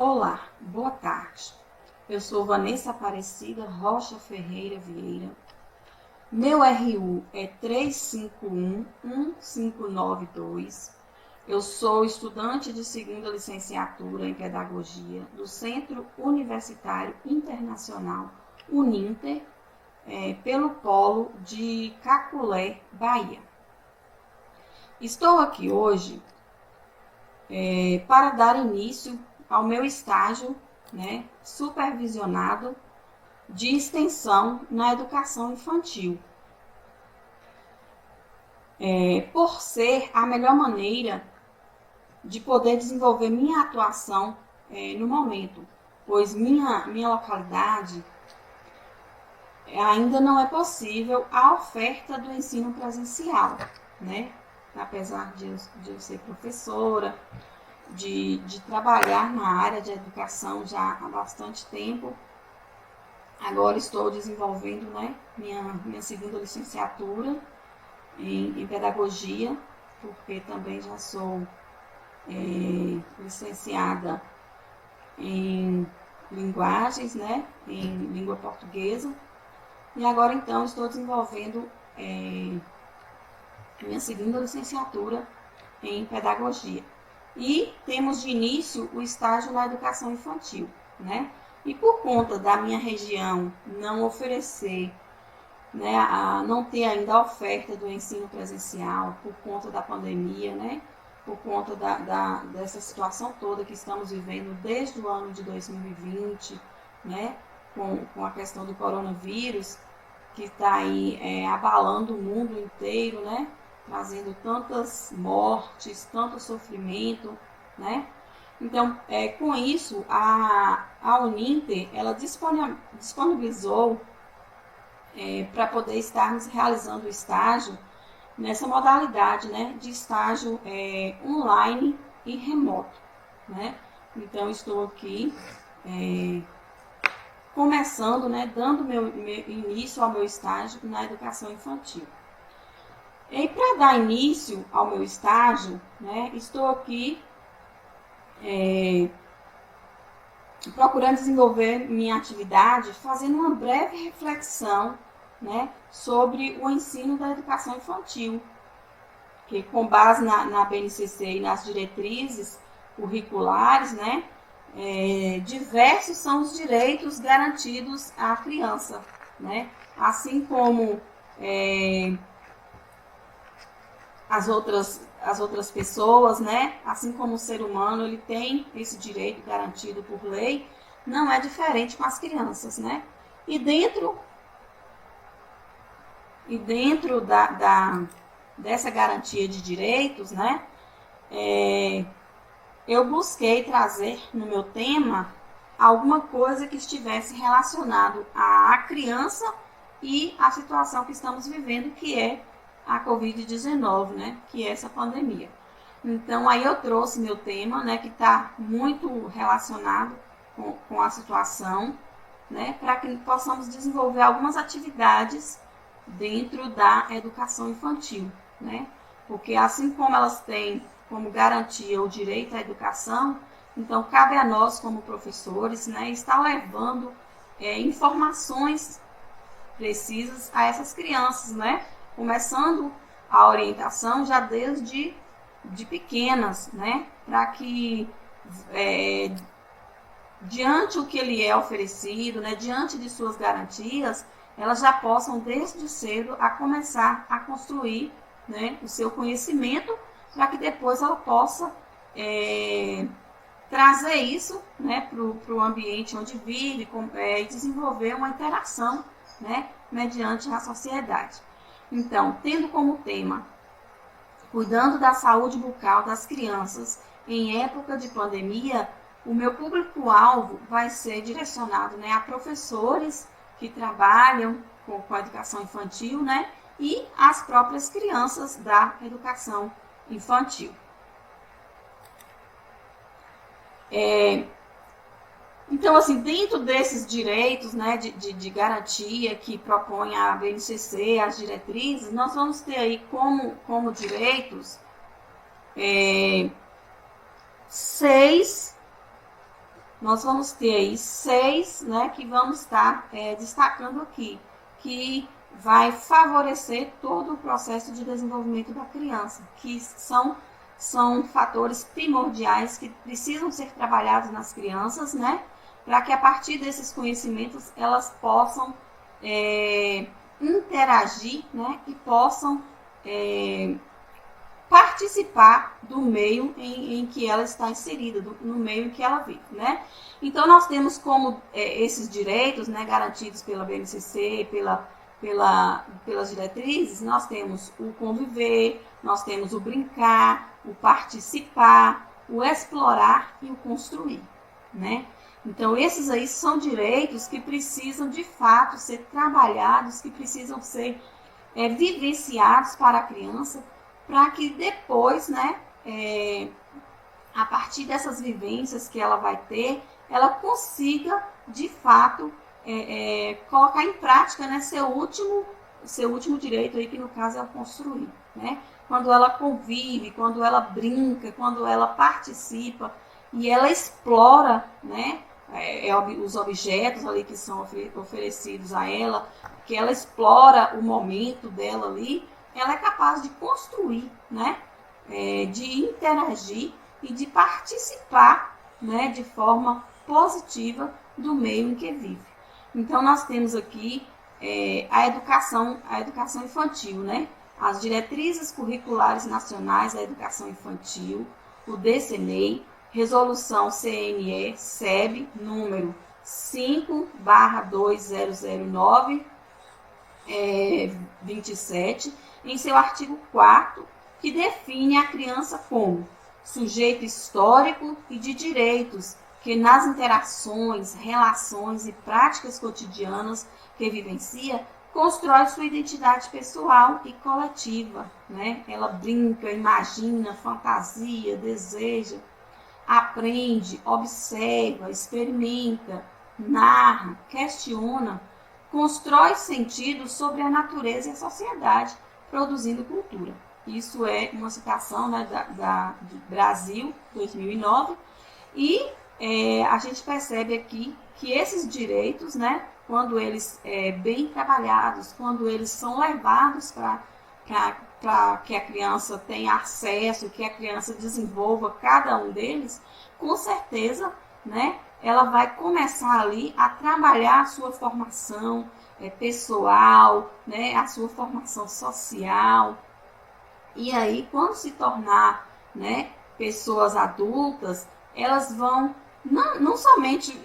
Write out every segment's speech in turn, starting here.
Olá, boa tarde. Eu sou Vanessa Aparecida Rocha Ferreira Vieira. Meu RU é 3511592. Eu sou estudante de segunda licenciatura em Pedagogia do Centro Universitário Internacional Uninter, pelo polo de Caculé, Bahia. Estou aqui hoje para dar início ao meu estágio, supervisionado de extensão na educação infantil, por ser a melhor maneira de poder desenvolver minha atuação no momento, pois minha localidade ainda não é possível a oferta do ensino presencial, né? Apesar de eu ser professora, de trabalhar na área de educação já há bastante tempo. Agora estou desenvolvendo, minha segunda licenciatura em pedagogia, porque também já sou licenciada em linguagens, em língua portuguesa. E agora, então, estou desenvolvendo minha segunda licenciatura em pedagogia. E temos de início o estágio na educação infantil, né? E por conta da minha região não oferecer, não ter ainda a oferta do ensino presencial por conta da pandemia, por conta dessa situação toda que estamos vivendo desde o ano de 2020, com a questão do coronavírus, que está aí abalando o mundo inteiro, trazendo tantas mortes, tanto sofrimento, Então, com isso, a Uninter, ela disponibilizou para poder estarmos realizando o estágio nessa modalidade, de estágio online e remoto, Então, estou aqui começando, dando meu início ao meu estágio na educação infantil. E para dar início ao meu estágio, estou aqui procurando desenvolver minha atividade, fazendo uma breve reflexão, sobre o ensino da educação infantil, que com base na BNCC e nas diretrizes curriculares, diversos são os direitos garantidos à criança, assim como as outras pessoas, assim como o ser humano, ele tem esse direito garantido por lei, não é diferente com as crianças, E dentro dessa garantia de direitos, eu busquei trazer no meu tema alguma coisa que estivesse relacionado à criança e à situação que estamos vivendo, que é a Covid-19, que é essa pandemia. Então, aí eu trouxe meu tema, que está muito relacionado com a situação, para que possamos desenvolver algumas atividades dentro da educação infantil, Porque assim como elas têm como garantia o direito à educação, então cabe a nós, como professores, estar levando informações precisas a essas crianças, Começando a orientação já desde de pequenas, Para que diante o que lhe é oferecido, diante de suas garantias, elas já possam desde cedo a começar a construir, o seu conhecimento, para que depois ela possa trazer isso, para o ambiente onde vive e desenvolver uma interação, mediante a sociedade. Então, tendo como tema cuidando da saúde bucal das crianças em época de pandemia, o meu público-alvo vai ser direcionado a professores que trabalham com a educação infantil, e as próprias crianças da educação infantil. Então, assim, dentro desses direitos, de garantia que propõe a BNCC, as diretrizes, nós vamos ter aí como direitos 6 nós vamos ter aí 6, né, que vamos estar destacando aqui, que vai favorecer todo o processo de desenvolvimento da criança, que são fatores primordiais que precisam ser trabalhados nas crianças, né, para que a partir desses conhecimentos elas possam interagir, né, e possam participar do meio em que ela está inserida, no meio em que ela vive, né? Então, nós temos como esses direitos, né, garantidos pela BNCC, pelas diretrizes, nós temos o conviver, nós temos o brincar, o participar, o explorar e o construir, né? Então, esses aí são direitos que precisam, de fato, ser trabalhados, que precisam ser vivenciados para a criança, para que depois, né, a partir dessas vivências que ela vai ter, ela consiga, de fato, colocar em prática, né, seu último direito, aí, que no caso é o construir. Né? Quando ela convive, quando ela brinca, quando ela participa e ela explora, né, os objetos ali que são oferecidos a ela, que ela explora o momento dela ali, ela é capaz de construir, né, de interagir e de participar, né, de forma positiva do meio em que vive. Então, nós temos aqui a educação infantil, né, as diretrizes curriculares nacionais da educação infantil, o DCNEI, resolução CNE-SEB, número 5/2009, 27, em seu artigo 4º, que define a criança como sujeito histórico e de direitos que nas interações, relações e práticas cotidianas que vivencia, constrói sua identidade pessoal e coletiva. Né? Ela brinca, imagina, fantasia, deseja, aprende, observa, experimenta, narra, questiona, constrói sentido sobre a natureza e a sociedade, produzindo cultura. Isso é uma citação, né, de Brasil, 2009, e a gente percebe aqui que esses direitos, né, quando eles bem trabalhados, quando eles são levados para que a criança tenha acesso, que a criança desenvolva cada um deles, com certeza, né, ela vai começar ali a trabalhar a sua formação pessoal, né, a sua formação social. E aí, quando se tornar, né, pessoas adultas, elas vão, não somente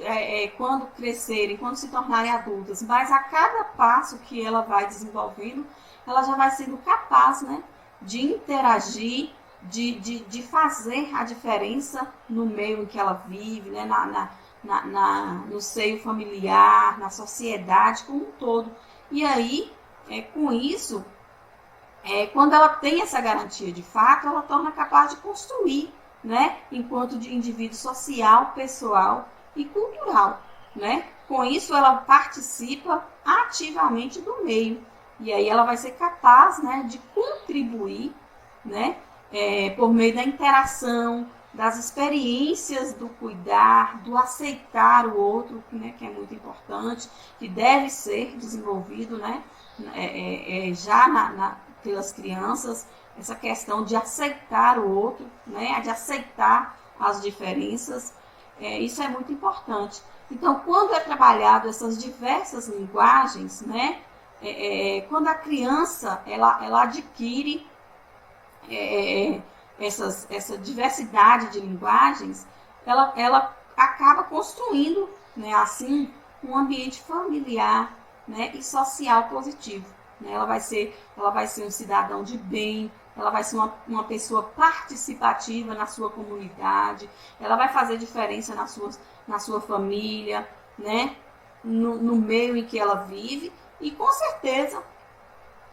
quando crescerem, quando se tornarem adultas, mas a cada passo que ela vai desenvolvendo, ela já vai sendo capaz, né, de interagir, de fazer a diferença no meio em que ela vive, né, no seio familiar, na sociedade como um todo. E aí, com isso, quando ela tem essa garantia de fato, ela torna capaz de construir, né, enquanto de indivíduo social, pessoal e cultural. Né? Com isso, ela participa ativamente do meio. E aí ela vai ser capaz, né, de contribuir, né, por meio da interação, das experiências do cuidar, do aceitar o outro, né, que é muito importante, que deve ser desenvolvido, né, já pelas crianças, essa questão de aceitar o outro, né, de aceitar as diferenças, isso é muito importante. Então, quando é trabalhado essas diversas linguagens, né, quando a criança ela adquire essa diversidade de linguagens, ela acaba construindo, né, assim, um ambiente familiar, né, e social positivo. Né? Ela vai ser um cidadão de bem, ela vai ser uma pessoa participativa na sua comunidade, ela vai fazer diferença na sua família, né, no meio em que ela vive, e com certeza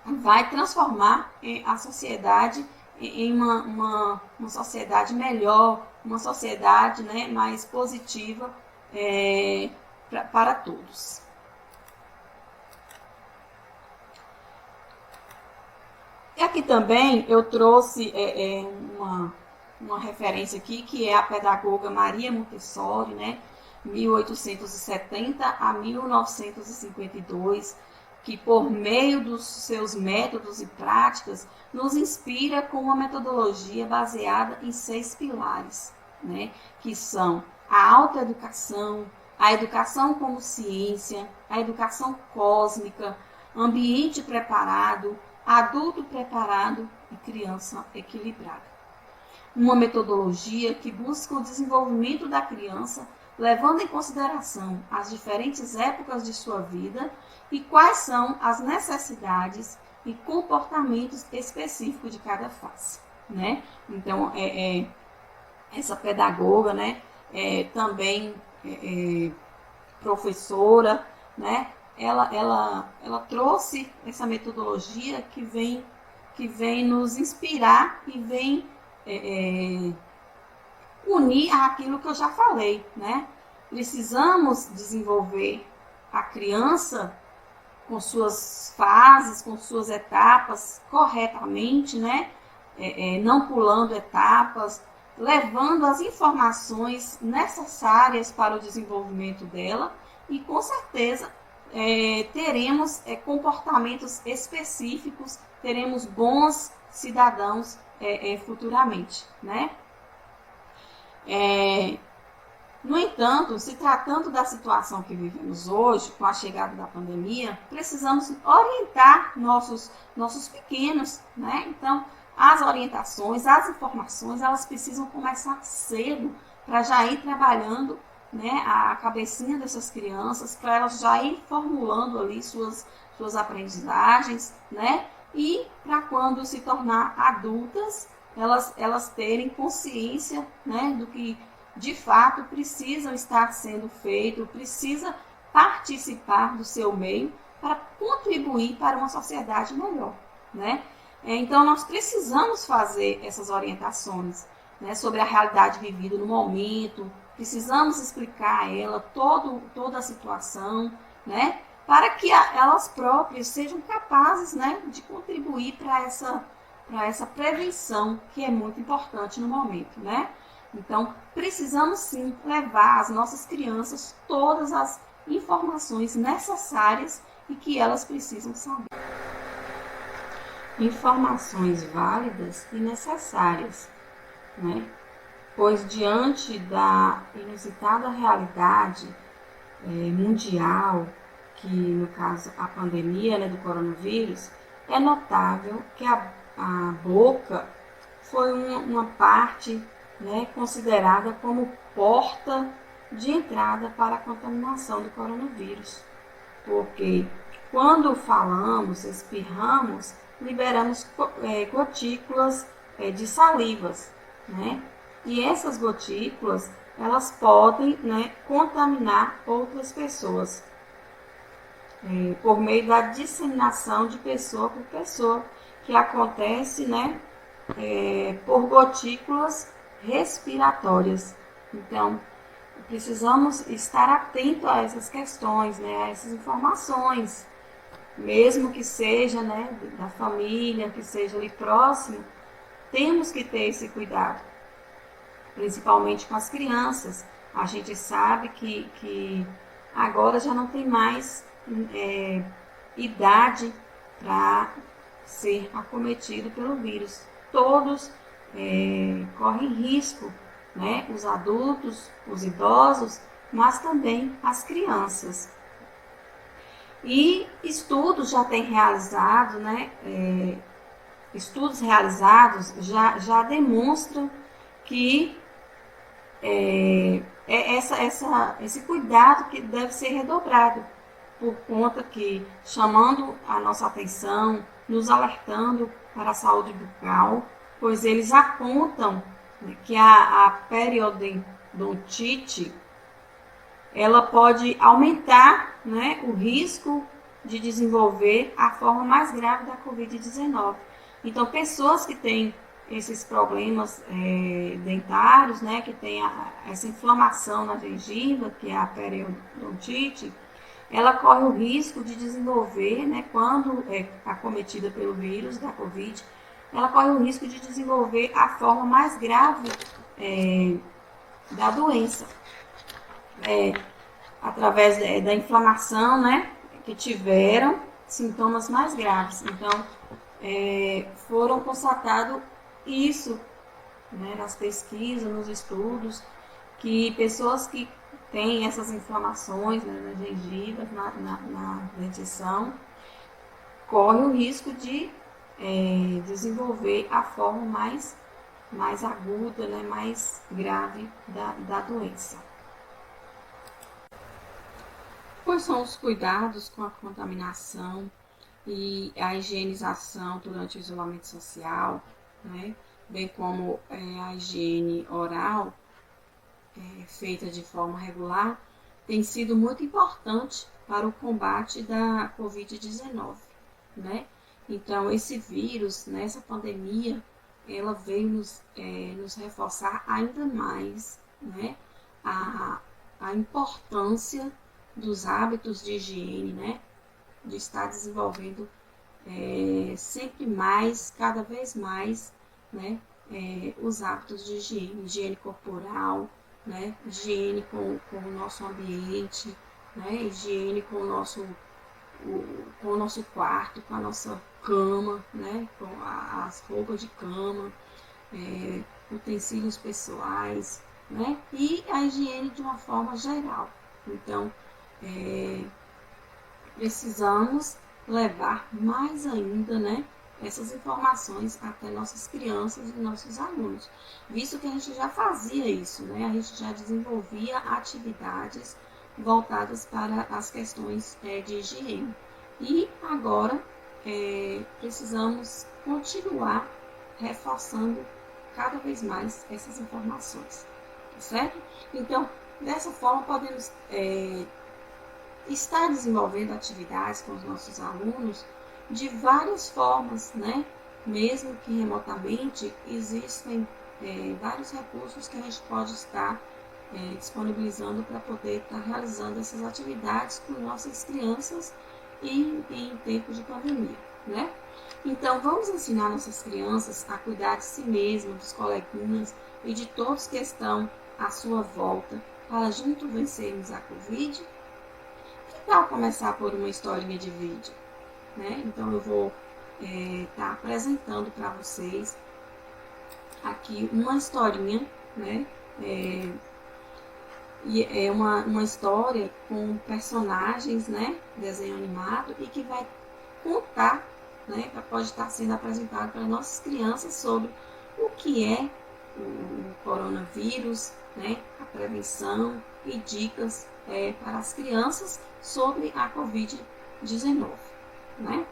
vai transformar a sociedade em uma sociedade melhor, uma sociedade, né, mais positiva para todos. E aqui também eu trouxe uma referência aqui, que é a pedagoga Maria Montessori, né, 1870 a 1952, que por meio dos seus métodos e práticas nos inspira com uma metodologia baseada em 6 pilares, né? Que são a autoeducação, a educação como ciência, a educação cósmica, ambiente preparado, adulto preparado e criança equilibrada. Uma metodologia que busca o desenvolvimento da criança, levando em consideração as diferentes épocas de sua vida e quais são as necessidades e comportamentos específicos de cada fase, né? Então, essa pedagoga, né, também professora, né, ela trouxe essa metodologia que vem nos inspirar e vem unir aquilo que eu já falei, né? Precisamos desenvolver a criança com suas fases, com suas etapas corretamente, né? Não pulando etapas, levando as informações necessárias para o desenvolvimento dela e, com certeza, teremos comportamentos específicos, teremos bons cidadãos futuramente, né? No entanto, se tratando da situação que vivemos hoje, com a chegada da pandemia, precisamos orientar nossos pequenos, né? Então, as orientações, as informações, elas precisam começar cedo para já ir trabalhando, né, a cabecinha dessas crianças, para elas já ir formulando ali suas aprendizagens, né? E para quando se tornar adultas, elas terem consciência, né, do que de fato precisam estar sendo feito, precisa participar do seu meio para contribuir para uma sociedade melhor, né? Então, nós precisamos fazer essas orientações, né, sobre a realidade vivida no momento, precisamos explicar a ela toda a situação, né, para que elas próprias sejam capazes, né, de contribuir para essa prevenção, que é muito importante no momento, né? Então, precisamos sim levar às nossas crianças todas as informações necessárias e que elas precisam saber. Informações válidas e necessárias, né? Pois diante da inusitada realidade mundial, que no caso a pandemia, né, do coronavírus, é notável que a boca foi uma parte, né, considerada como porta de entrada para a contaminação do coronavírus. Porque quando falamos, espirramos, liberamos gotículas de salivas, né? E essas gotículas, elas podem, né, contaminar outras pessoas por meio da disseminação de pessoa por pessoa, que acontece, né, por gotículas respiratórias. Então, precisamos estar atentos a essas questões, né, a essas informações, mesmo que seja, né, da família, que seja ali próximo, temos que ter esse cuidado, principalmente com as crianças. A gente sabe que agora já não tem mais idade para ser acometido pelo vírus. Todos correm risco, né? Os adultos, os idosos, mas também as crianças. E estudos já têm realizado, né? Estudos realizados já demonstram que esse cuidado que deve ser redobrado, por conta que, chamando a nossa atenção, nos alertando para a saúde bucal, pois eles apontam que a periodontite, ela pode aumentar, né, o risco de desenvolver a forma mais grave da Covid-19. Então, pessoas que têm esses problemas dentários, né, que tem essa inflamação na gengiva, que é a periodontite, ela corre o risco de desenvolver, né, quando é acometida pelo vírus da Covid, ela corre o risco de desenvolver a forma mais grave da doença. através da inflamação, né, que tiveram sintomas mais graves. Então, foram constatados isso, né, nas pesquisas, nos estudos, que pessoas que têm essas inflamações, né, nas gengivas, na dentição, correm o risco de desenvolver a forma mais aguda, né, mais grave da doença. Quais são os cuidados com a contaminação e a higienização durante o isolamento social, né? Bem como a higiene oral, feita de forma regular, tem sido muito importante para o combate da Covid-19, né? Então, esse vírus, essa pandemia, ela veio nos reforçar ainda mais, né, a importância dos hábitos de higiene, né, de estar desenvolvendo sempre mais, cada vez mais, né, os hábitos de higiene corporal, né, higiene com o nosso ambiente, né, higiene com o nosso quarto, com a nossa cama, né, com as roupas de cama, utensílios pessoais, né, e a higiene de uma forma geral. Então, precisamos levar mais ainda, né, essas informações até nossas crianças e nossos alunos, visto que a gente já fazia isso, né, a gente já desenvolvia atividades voltadas para as questões de higiene. E agora precisamos continuar reforçando cada vez mais essas informações, tá certo? Então, dessa forma, podemos estar desenvolvendo atividades com os nossos alunos de várias formas, né? Mesmo que remotamente, existem vários recursos que a gente pode estar disponibilizando para poder estar realizando essas atividades com nossas crianças em tempo de pandemia, né? Então, vamos ensinar nossas crianças a cuidar de si mesmas, dos coleguinhas e de todos que estão à sua volta, para juntos vencermos a Covid. Que tal começar por uma historinha de vídeo, né? Então, eu vou estar apresentando para vocês aqui uma historinha, né? E é uma história com personagens, né? Desenho animado, e que vai contar, né? Pode estar sendo apresentado para nossas crianças sobre o que é o coronavírus, né? A prevenção e dicas para as crianças sobre a Covid-19, né?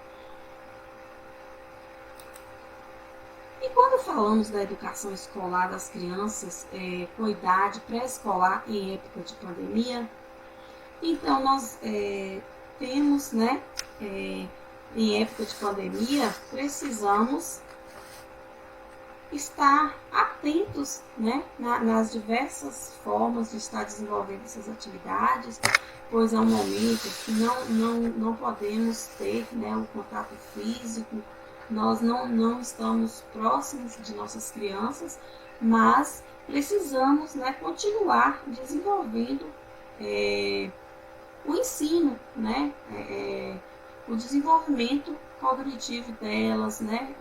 E quando falamos da educação escolar das crianças com idade pré-escolar em época de pandemia, então nós temos, né, em época de pandemia, precisamos estar atentos, né, nas diversas formas de estar desenvolvendo essas atividades, pois é um momento que não podemos ter, né, o contato físico. Nós não estamos próximos de nossas crianças, mas precisamos, né, continuar desenvolvendo o ensino, né, o desenvolvimento cognitivo delas, né,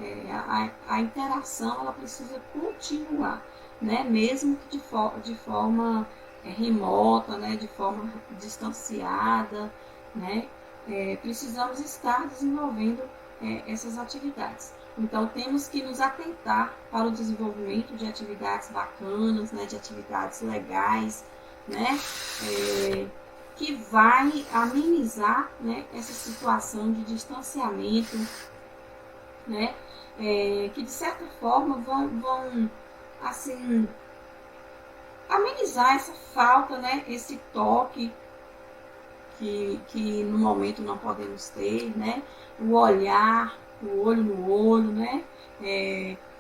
a interação ela precisa continuar, né, mesmo que de forma remota, né, de forma distanciada, né, precisamos estar desenvolvendo essas atividades. Então, temos que nos atentar para o desenvolvimento de atividades bacanas, né, de atividades legais, né, que vai amenizar, né, essa situação de distanciamento, né, que de certa forma vão assim, amenizar essa falta, né, esse toque que no momento não podemos ter, né? O olhar, o olho no olho, né?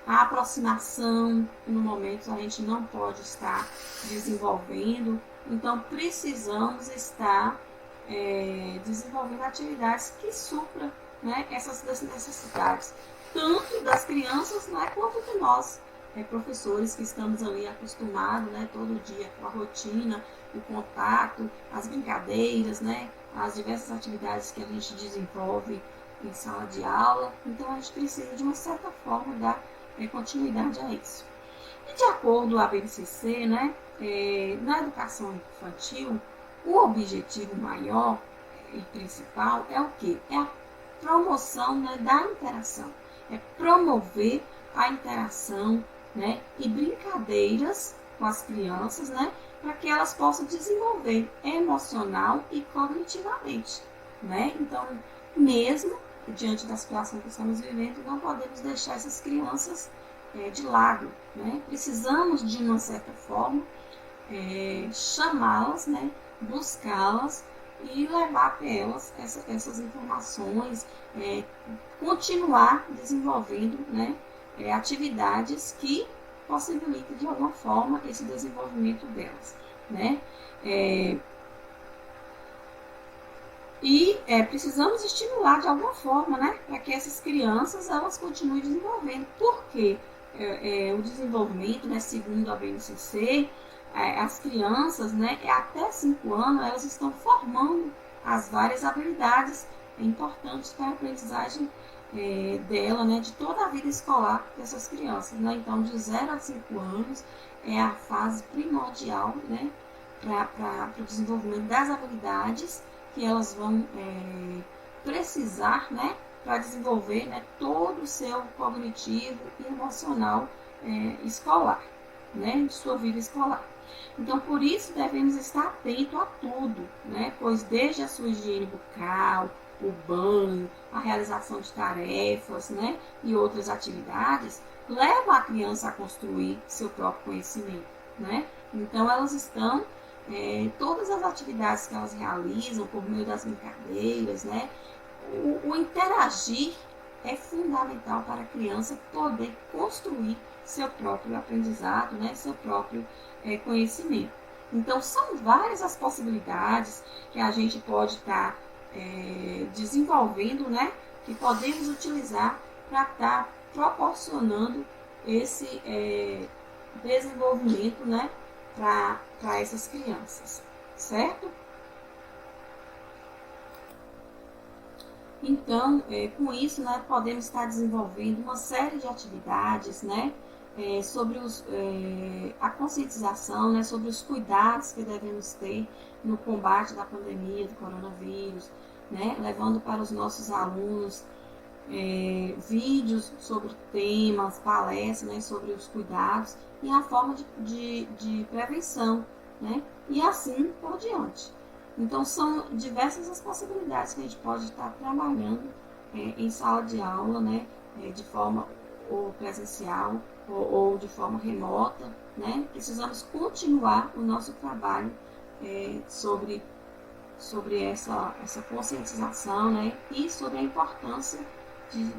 A aproximação, que no momento a gente não pode estar desenvolvendo. Então, precisamos estar desenvolvendo atividades que supram, né, essas necessidades, tanto das crianças, né, quanto de nós, professores que estamos ali acostumados, né, todo dia com a rotina, o contato, as brincadeiras, né, as diversas atividades que a gente desenvolve em sala de aula. Então, a gente precisa, de uma certa forma, dar continuidade a isso. E de acordo com a BNCC, né, na educação infantil, o objetivo maior e principal é o quê? É a promoção, né, da interação. É promover a interação, né, e brincadeiras com as crianças, né, para que elas possam desenvolver emocional e cognitivamente, né? Então, mesmo diante da situação que estamos vivendo, não podemos deixar essas crianças de lado, né? Precisamos, de uma certa forma, chamá-las, né, buscá-las e levar até elas essas informações, continuar desenvolvendo, né, atividades que possibilitem de alguma forma esse desenvolvimento delas, né? Precisamos estimular de alguma forma, né, para que essas crianças elas continuem desenvolvendo, porque o desenvolvimento, né, segundo a BNCC, as crianças, né, até 5 anos, elas estão formando as várias habilidades importantes para a aprendizagem dela, né, de toda a vida escolar dessas crianças, né? Então, de 0 a 5 anos é a fase primordial, né, para o desenvolvimento das habilidades que elas vão precisar, né, para desenvolver, né, todo o seu cognitivo e emocional escolar, né, de sua vida escolar. Então, por isso, devemos estar atentos a tudo, né, pois desde a sua higiene bucal, o banho, a realização de tarefas, né, e outras atividades, leva a criança a construir seu próprio conhecimento, né? Então, elas estão, todas as atividades que elas realizam por meio das brincadeiras, né, o interagir é fundamental para a criança poder construir seu próprio aprendizado, né, seu próprio conhecimento. Então, são várias as possibilidades que a gente pode estar desenvolvendo, né, que podemos utilizar para estar proporcionando esse desenvolvimento, né, para essas crianças, certo? Então, com isso, né, podemos estar desenvolvendo uma série de atividades, né, sobre a conscientização, né, sobre os cuidados que devemos ter no combate da pandemia do coronavírus, né, levando para os nossos alunos vídeos sobre temas, palestras, né, sobre os cuidados e a forma de prevenção, né, e assim por diante. Então, são diversas as possibilidades que a gente pode estar trabalhando em sala de aula, né, de forma ou presencial ou de forma remota, né? Precisamos continuar o nosso trabalho sobre essa conscientização, né? E sobre a importância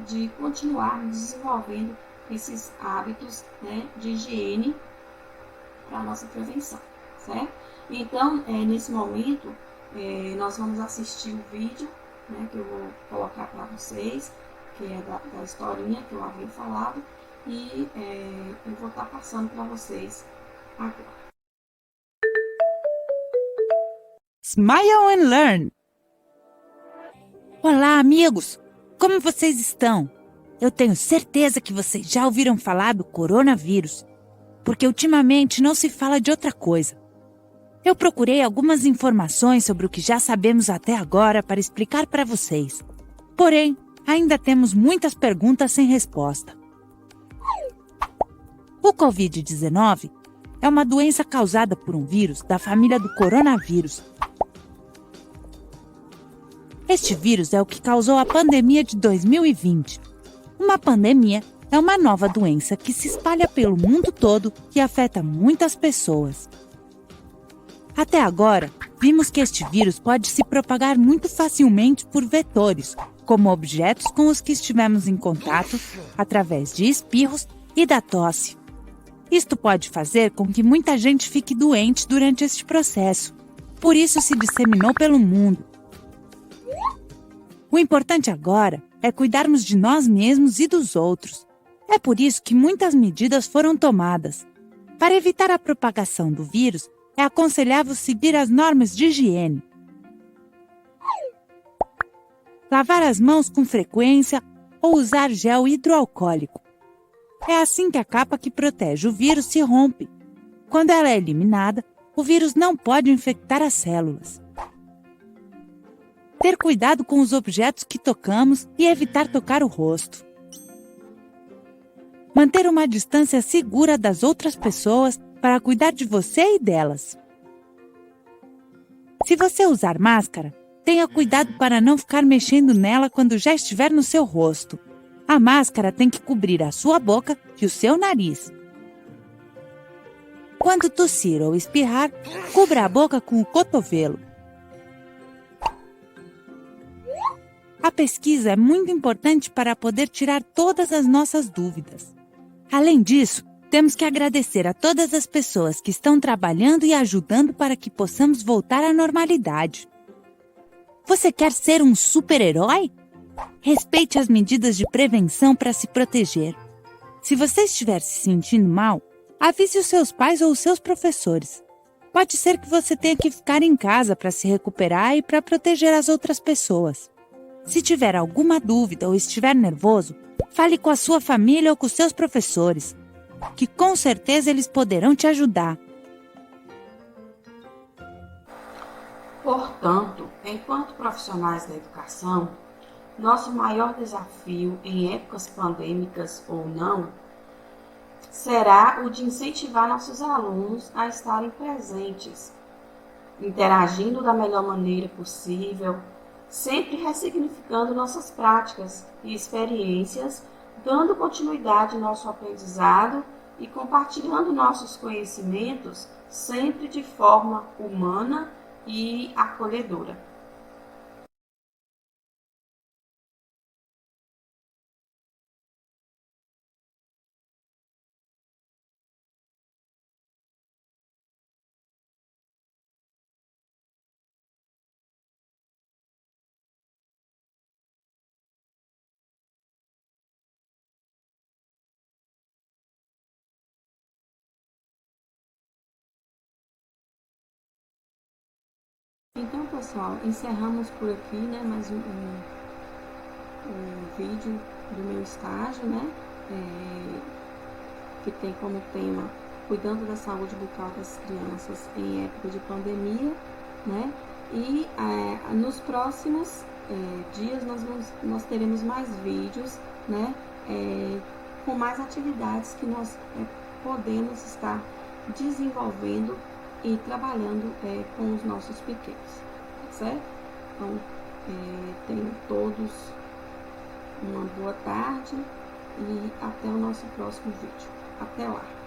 de continuar desenvolvendo esses hábitos, né, de higiene para a nossa prevenção, certo? Então, nesse momento, nós vamos assistir o vídeo, né, que eu vou colocar para vocês, que é da historinha que eu havia falado, e eu vou estar passando para vocês agora. Smile and Learn. Olá, amigos! Como vocês estão? Eu tenho certeza que vocês já ouviram falar do coronavírus, porque ultimamente não se fala de outra coisa. Eu procurei algumas informações sobre o que já sabemos até agora para explicar para vocês. Porém, ainda temos muitas perguntas sem resposta. O Covid-19 é uma doença causada por um vírus da família do coronavírus. Este vírus é o que causou a pandemia de 2020. Uma pandemia é uma nova doença que se espalha pelo mundo todo e afeta muitas pessoas. Até agora, vimos que este vírus pode se propagar muito facilmente por vetores, como objetos com os que estivemos em contato, através de espirros e da tosse. Isto pode fazer com que muita gente fique doente durante este processo. Por isso se disseminou pelo mundo. O importante agora é cuidarmos de nós mesmos e dos outros. É por isso que muitas medidas foram tomadas. Para evitar a propagação do vírus, é aconselhável seguir as normas de higiene. Lavar as mãos com frequência ou usar gel hidroalcoólico. É assim que a capa que protege o vírus se rompe. Quando ela é eliminada, o vírus não pode infectar as células. Ter cuidado com os objetos que tocamos e evitar tocar o rosto. Manter uma distância segura das outras pessoas para cuidar de você e delas. Se você usar máscara, tenha cuidado para não ficar mexendo nela quando já estiver no seu rosto. A máscara tem que cobrir a sua boca e o seu nariz. Quando tossir ou espirrar, cubra a boca com o cotovelo. A pesquisa é muito importante para poder tirar todas as nossas dúvidas. Além disso, temos que agradecer a todas as pessoas que estão trabalhando e ajudando para que possamos voltar à normalidade. Você quer ser um super-herói? Respeite as medidas de prevenção para se proteger. Se você estiver se sentindo mal, avise os seus pais ou os seus professores. Pode ser que você tenha que ficar em casa para se recuperar e para proteger as outras pessoas. Se tiver alguma dúvida ou estiver nervoso, fale com a sua família ou com os seus professores, que com certeza eles poderão te ajudar. Portanto, enquanto profissionais da educação, nosso maior desafio em épocas pandêmicas ou não, será o de incentivar nossos alunos a estarem presentes, interagindo da melhor maneira possível, sempre ressignificando nossas práticas e experiências, dando continuidade ao nosso aprendizado e compartilhando nossos conhecimentos sempre de forma humana e acolhedora. Então, pessoal, encerramos por aqui, né, mais um vídeo do meu estágio, né, que tem como tema Cuidando da Saúde Bucal das Crianças em Época de Pandemia, né, e nos próximos dias nós teremos mais vídeos, né, com mais atividades que nós podemos estar desenvolvendo e trabalhando com os nossos pequenos, tá certo? Então, tenham todos uma boa tarde e até o nosso próximo vídeo. Até lá!